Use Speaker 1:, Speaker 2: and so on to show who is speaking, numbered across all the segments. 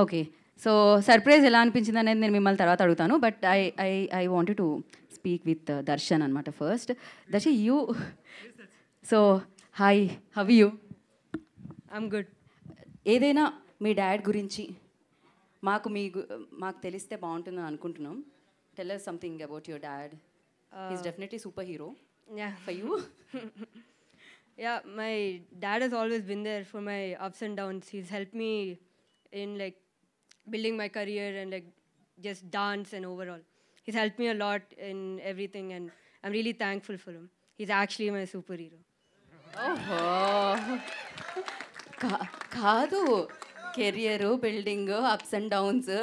Speaker 1: Okay. So surprise ఎలా అనిపించింది అనేది నేను మిమ్మల్ని తర్వాత అడుగుతాను. But I wanted to speak with Darshan అనమాట first. Darshan you so hi, how you?
Speaker 2: I'm good.
Speaker 1: ఏదైనా మీ డాడ్ గురించి మాకు తెలిస్తే బాగుంటుందని అనుకుంటున్నాం. Tell us something about your dad. He's definitely superhero.
Speaker 2: Yeah.
Speaker 1: For you?
Speaker 2: Yeah, my dad has always been there for my ups and downs. He's helped me in like building my career and like just dance and overall. He's helped me a lot in everything and I'm really thankful for him. He's actually my superhero.
Speaker 1: ఓహో, కాదు, career building ups and downs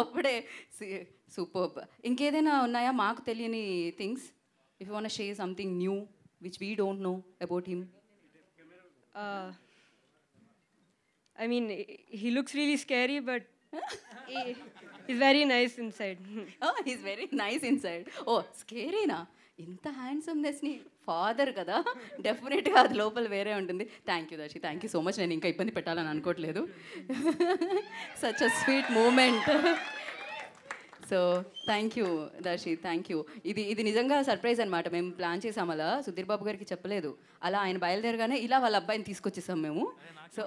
Speaker 1: అప్పుడే super. ఇంకేదైనా ఉన్నాయా మాకు తెలియని things? If you want share something new which we don't know about him.
Speaker 2: I mean, he looks really scary, but he's very nice inside.
Speaker 1: He's very nice inside. Oh స్కేరీనా? ఇంత హ్యాండ్సమ్నెస్ని father కదా, డెఫినెట్గా అది లోపల వేరే ఉంటుంది. Thank you Darshi, thank you so much. నేను ఇంకా ఇబ్బంది పెట్టాలని అనుకోవట్లేదు. Such a sweet moment. So thank you Darshi, thank you. ఇది నిజంగా సర్ప్రైజ్ అనమాట. మేము ప్లాన్ చేసాం, అలా సుధీర్ బాబు గారికి చెప్పలేదు. అలా ఆయన బయలుదేరగానే ఇలా వాళ్ళ అబ్బాయిని తీసుకొచ్చేసాం మేము. సో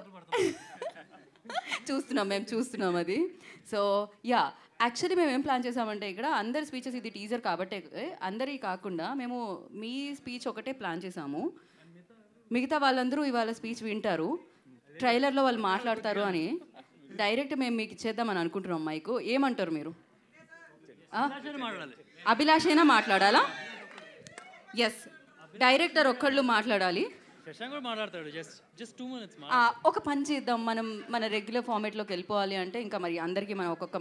Speaker 1: చూస్తున్నాం అది. సో యా, యాక్చువల్లీ మేము ఏం ప్లాన్ చేసామంటే ఇక్కడ అందరి స్పీచెస్, ఇది టీజర్ కాబట్టి అందరివి కాకుండా మేము మీ స్పీచ్ ఒకటే ప్లాన్ చేసాము. మిగతా వాళ్ళందరూ ఇవాళ స్పీచ్ వింటారు, ట్రైలర్లో వాళ్ళు మాట్లాడతారు అని డైరెక్ట్ మేము మీకు ఇచ్చేద్దామని అనుకుంటున్నాం. మైకు ఏమంటారు మీరు? అభిలాషైనా మాట్లాడాలా? ఎస్, డైరెక్టర్ ఒక్కళ్ళు మాట్లాడాలి. ఒక పని చేద్దాం, మనం మన రెగ్యులర్ ఫార్మేట్లోకి వెళ్ళిపోవాలి అంటే ఇంకా మరి అందరికీ మనం ఒక్కొక్క